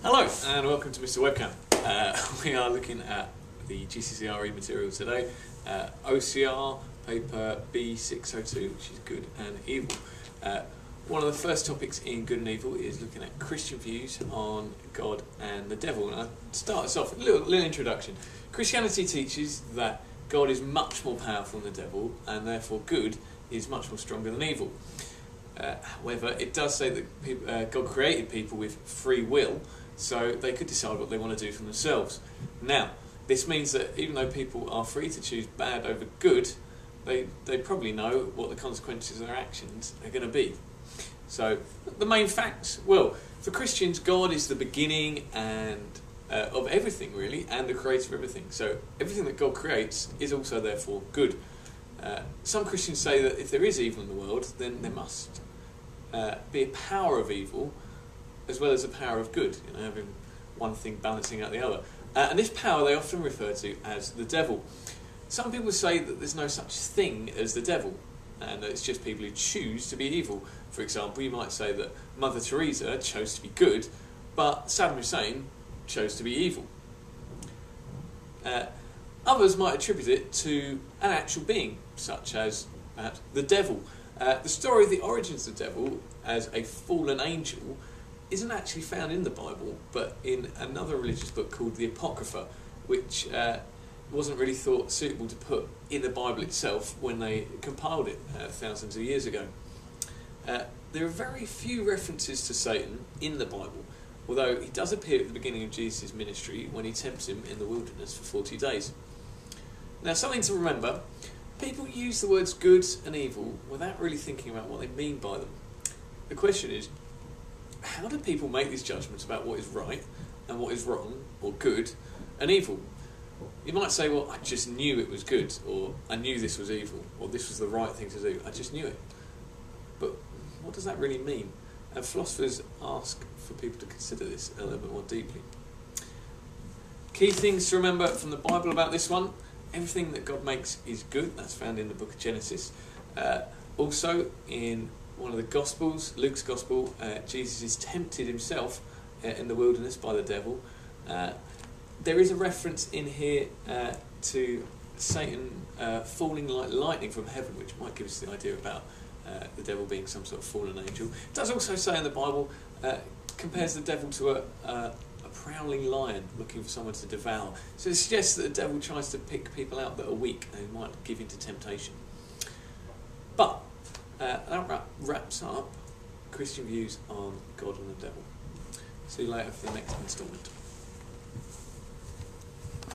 Hello and welcome to Mr. Webcam. We are looking at the GCSE RE material today, OCR paper B602, which is good and evil. One of the first topics in good and evil is looking at Christian views on God and the devil. And I'll start us off with a little introduction. Christianity teaches that God is much more powerful than the devil and therefore good is much more stronger than evil. However, it does say that God created people with free will, so they could decide what they want to do for themselves. Now, this means that even though people are free to choose bad over good, they probably know what the consequences of their actions are going to be. So, the main facts. Well, for Christians, God is the beginning and of everything, really, and the creator of everything. So, everything that God creates is also, therefore, good. Some Christians say that if there is evil in the world, then there must be a power of evil as well as a power of good, having one thing balancing out the other. And this power they often refer to as the devil. Some people say that there's no such thing as the devil, and that it's just people who choose to be evil. For example, you might say that Mother Teresa chose to be good, but Saddam Hussein chose to be evil. Others might attribute it to an actual being, such as perhaps the devil. The story of the origins of the devil as a fallen angel isn't actually found in the Bible, but in another religious book called the Apocrypha, which wasn't really thought suitable to put in the Bible itself when they compiled it thousands of years ago. There are very few references to Satan in the Bible, although he does appear at the beginning of Jesus' ministry when he tempts him in the wilderness for 40 days. Now, something to remember, people use the words good and evil without really thinking about what they mean by them. The question is, how do people make these judgments about what is right and what is wrong, or good and evil? You might say, well, I just knew it was good, or I knew this was evil, or this was the right thing to do. I just knew it. But what does that really mean? And philosophers ask for people to consider this a little bit more deeply. Key things to remember from the Bible about this one: everything that God makes is good. That's found in the book of Genesis. Also, in one of the Gospels, Luke's Gospel, Jesus is tempted himself in the wilderness by the devil. There is a reference in here to Satan falling like lightning from heaven, which might give us the idea about the devil being some sort of fallen angel. It does also say in the Bible, compares the devil to a prowling lion looking for someone to devour. So it suggests that the devil tries to pick people out that are weak and might give into temptation. But that wraps up Christian views on God and the devil. See you later for the next instalment.